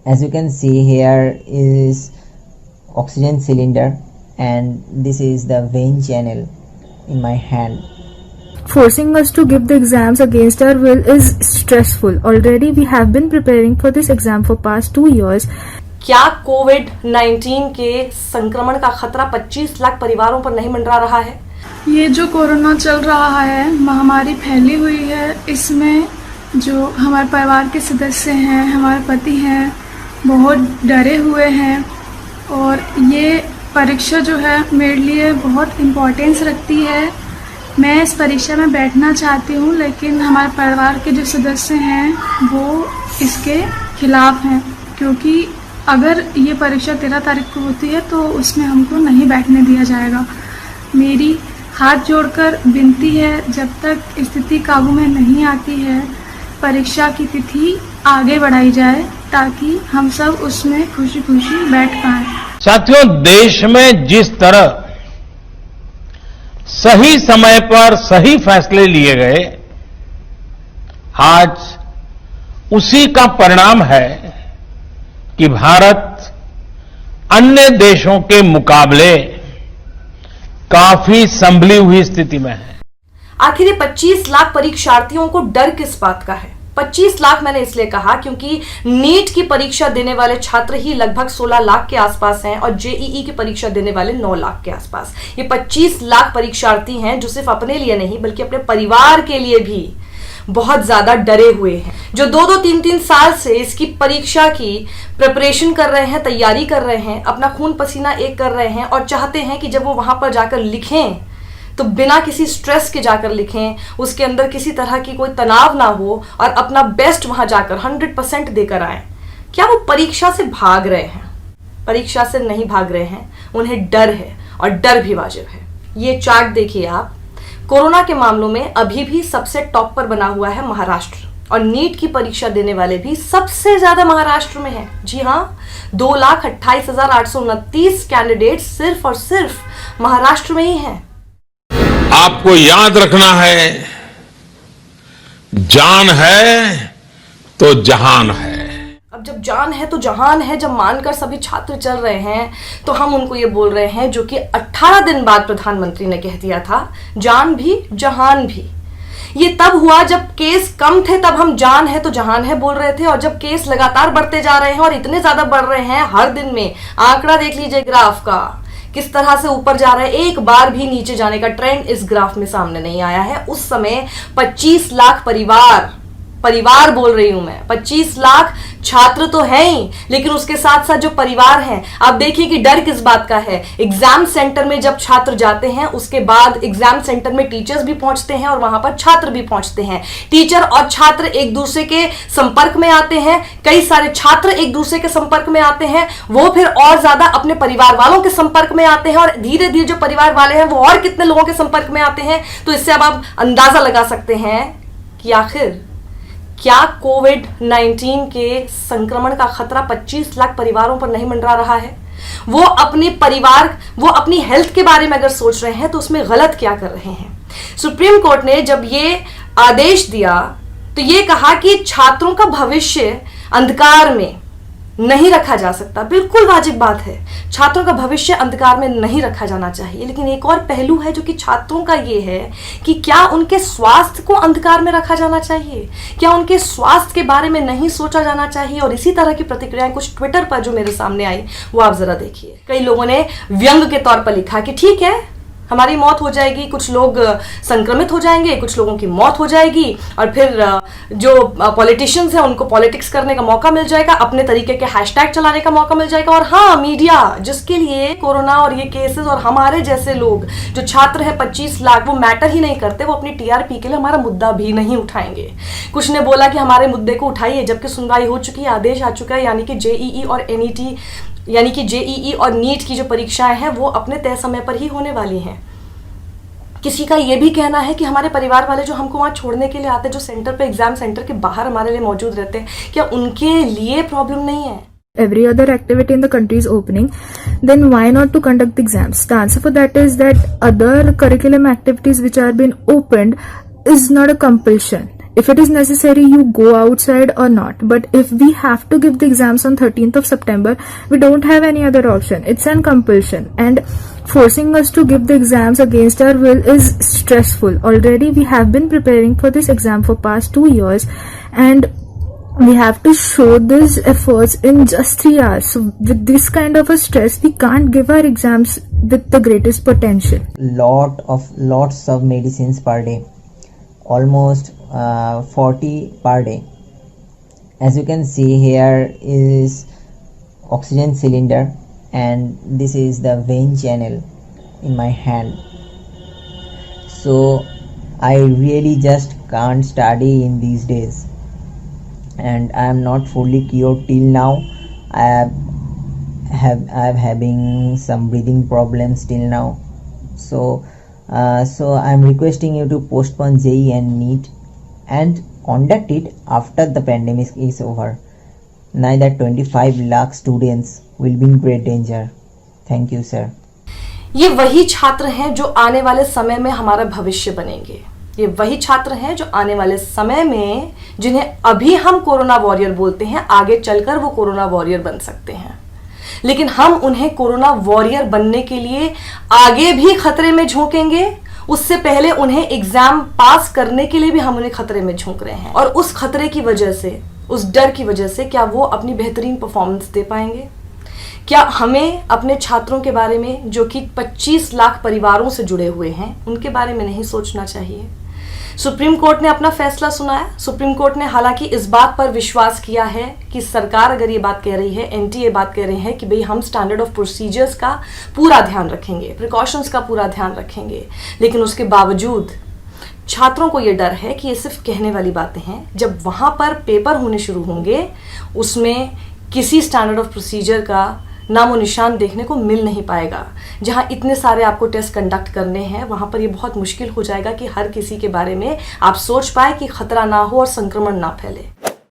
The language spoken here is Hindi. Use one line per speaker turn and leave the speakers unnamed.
As you can see, here is oxygen cylinder and this is the vein channel in my hand.
Forcing us to give the exams against our will is stressful. Already we have been preparing for this exam for past 2 years.
क्या कोविड-19 के संक्रमण का खतरा 25 लाख परिवारों पर नहीं मंडरा रहा है?
ये जो कोरोना चल रहा है, महामारी फैली हुई है, इसमें जो हमारे परिवार के सदस्य हैं, हमारे पति हैं, बहुत डरे हुए हैं और ये परीक्षा जो है मेरे लिए बहुत इम्पोर्टेंस रखती है। मैं इस परीक्षा में बैठना चाहती हूँ, लेकिन हमारे परिवार के जो सदस्य हैं वो इसके खिलाफ हैं, क्योंकि अगर ये परीक्षा 13 तारीख को होती है तो उसमें हमको नहीं बैठने दिया जाएगा। मेरी हाथ जोड़कर विनती है, जब तक स्थिति काबू में नहीं आती है, परीक्षा की तिथि आगे बढ़ाई जाए ताकि हम सब उसमें खुशी खुशी बैठ पाएं।
साथियों, देश में जिस तरह सही समय पर सही फैसले लिए गए, आज उसी का परिणाम है कि भारत अन्य देशों के मुकाबले काफी संभली हुई स्थिति में है।
आखिर ये 25 लाख परीक्षार्थियों को डर किस बात का है? 25 लाख मैंने इसलिए कहा क्योंकि नीट की परीक्षा देने वाले छात्र ही लगभग 16 लाख के आसपास हैं और जेईई की परीक्षा देने वाले 9 लाख के आसपास। ये 25 लाख परीक्षार्थी हैं जो सिर्फ अपने लिए नहीं बल्कि अपने परिवार के लिए भी बहुत ज्यादा डरे हुए हैं, जो 2-2, 3-3 साल से इसकी परीक्षा की प्रिपरेशन कर रहे हैं, तैयारी कर रहे हैं, अपना खून पसीना एक कर रहे हैं और चाहते हैं कि जब वो वहां पर जाकर लिखें तो बिना किसी स्ट्रेस के जाकर लिखें, उसके अंदर किसी तरह की कोई तनाव ना हो और अपना बेस्ट वहां जाकर 100% देकर आए। क्या वो परीक्षा से भाग रहे हैं? परीक्षा से नहीं भाग रहे हैं, उन्हें डर है और डर भी वाजिब है। ये चार्ट देखिए आप, कोरोना के मामलों में अभी भी सबसे टॉप पर बना हुआ है महाराष्ट्र और नीट की परीक्षा देने वाले भी सबसे ज्यादा महाराष्ट्र में हैं। जी हाँ, 2,28,829 कैंडिडेट सिर्फ और सिर्फ महाराष्ट्र में ही हैं।
आपको याद रखना है, जान है तो जहान है।
अब जब जान है तो जहान है, जब मानकर सभी छात्र चल रहे हैं तो हम उनको ये बोल रहे हैं जो कि 18 दिन बाद प्रधानमंत्री ने कह दिया था, जान भी जहान भी। ये तब हुआ जब केस कम थे, तब हम जान है तो जहान है बोल रहे थे और जब केस लगातार बढ़ते जा रहे हैं और इतने ज्यादा बढ़ रहे हैं, हर दिन में आंकड़ा देख लीजिए ग्राफ का किस तरह से ऊपर जा रहा है, एक बार भी नीचे जाने का ट्रेंड इस ग्राफ में सामने नहीं आया है। उस समय 25 लाख परिवार बोल रही हूं मैं, 25 लाख छात्र तो हैं ही, लेकिन उसके साथ साथ जो परिवार हैं, आप देखिए कि डर किस बात का है। एग्जाम सेंटर में जब छात्र जाते हैं उसके बाद एग्जाम सेंटर में टीचर्स भी पहुंचते हैं और वहां पर छात्र भी पहुंचते हैं। टीचर और छात्र एक दूसरे के संपर्क में आते हैं, कई सारे छात्र एक दूसरे के संपर्क में आते हैं, वो फिर और ज्यादा अपने परिवार वालों के संपर्क में आते हैं और धीरे धीरे जो परिवार वाले हैं वो और कितने लोगों के संपर्क में आते हैं। तो इससे अब आप अंदाजा लगा सकते हैं कि आखिर क्या कोविड-19 के संक्रमण का खतरा 25 लाख परिवारों पर नहीं मंडरा रहा है? वो अपनी हेल्थ के बारे में अगर सोच रहे हैं तो उसमें गलत क्या कर रहे हैं? सुप्रीम कोर्ट ने जब ये आदेश दिया तो ये कहा कि छात्रों का भविष्य अंधकार में नहीं रखा जा सकता। बिल्कुल वाजिब बात है, छात्रों का भविष्य अंधकार में नहीं रखा जाना चाहिए, लेकिन एक और पहलू है जो कि छात्रों का ये है कि क्या उनके स्वास्थ्य को अंधकार में रखा जाना चाहिए, क्या उनके स्वास्थ्य के बारे में नहीं सोचा जाना चाहिए। और इसी तरह की प्रतिक्रियाएं कुछ ट्विटर पर जो मेरे सामने आई वो आप जरा देखिए। कई लोगों ने व्यंग के तौर पर लिखा कि ठीक है, हमारी मौत हो जाएगी, कुछ लोग संक्रमित हो जाएंगे, कुछ लोगों की मौत हो जाएगी और फिर जो पॉलिटिशियंस हैं उनको पॉलिटिक्स करने का मौका मिल जाएगा, अपने तरीके के हैशटैग चलाने का मौका मिल जाएगा। और हाँ, मीडिया जिसके लिए कोरोना और ये केसेस और हमारे जैसे लोग जो छात्र हैं 25 लाख वो मैटर ही नहीं करते, वो अपनी टीआरपी के लिए हमारा मुद्दा भी नहीं उठाएंगे। कुछ ने बोला कि हमारे मुद्दे को उठाइए, जबकि सुनवाई हो चुकी है, आदेश आ चुका है, यानी कि जेईई और एनईटी यानी कि जेईई और नीट की जो परीक्षाएं हैं वो अपने तय समय पर ही होने वाली हैं। किसी का ये भी कहना है कि हमारे परिवार वाले जो हमको वहाँ छोड़ने के लिए आते हैं, जो सेंटर पे एग्जाम सेंटर के बाहर हमारे लिए मौजूद रहते हैं, क्या उनके लिए प्रॉब्लम नहीं है?
Every other activity in the country is opening, then why not to conduct the exams? The answer for that is that other curriculum activities which are being opened is not a compulsion. if it is necessary you go outside or not. But if we have to give the exams on 13th of September, we don't have any other option. It's an compulsion, and forcing us to give the exams against our will is stressful. Already we have been preparing for this exam for past 2 years, and we have to show these efforts in just 3 hours. So with this kind of a stress, we can't give our exams with the greatest potential.
Lots of medicines per day, almost 40 per day. As you can see, here is oxygen cylinder, and this is the vein channel in my hand. So I really just can't study in these days, and I am not fully cured till now. I am having some breathing problems till now. So I am requesting you to postpone JEE and NEET and conduct it after the pandemic is over. Neither 25 lakh students will be in great danger. Thank you, sir.
ये वही छात्र हैं जो आने वाले समय में हमारा भविष्य बनेंगे। ये वही छात्र हैं जो आने वाले समय में, जिन्हें अभी हम कोरोना वॉरियर बोलते हैं, आगे चलकर वो कोरोना वॉरियर बन सकते हैं। लेकिन हम उन्हें कोरोना वॉरियर बनने के लिए आगे भी खतरे में झोंकेंगे, उससे पहले उन्हें एग्जाम पास करने के लिए भी हम उन्हें खतरे में झोंक रहे हैं। और उस खतरे की वजह से, उस डर की वजह से, क्या वो अपनी बेहतरीन परफॉर्मेंस दे पाएंगे? क्या हमें अपने छात्रों के बारे में, जो कि 25 लाख परिवारों से जुड़े हुए हैं, उनके बारे में नहीं सोचना चाहिए? सुप्रीम कोर्ट ने अपना फैसला सुनाया। सुप्रीम कोर्ट ने हालांकि इस बात पर विश्वास किया है कि सरकार अगर ये बात कह रही है, एनटीए बात कह रही है कि भाई हम स्टैंडर्ड ऑफ प्रोसीजर्स का पूरा ध्यान रखेंगे, प्रिकॉशंस का पूरा ध्यान रखेंगे, लेकिन उसके बावजूद छात्रों को ये डर है कि ये सिर्फ कहने वाली बातें हैं। जब वहाँ पर पेपर होने शुरू होंगे, उसमें किसी स्टैंडर्ड ऑफ प्रोसीजर का नामो निशान देखने को मिल नहीं पाएगा। जहां इतने सारे आपको टेस्ट कंडक्ट करने हैं, वहां पर ये बहुत मुश्किल हो जाएगा कि हर किसी के बारे में आप सोच पाए कि खतरा ना हो और संक्रमण ना फैले।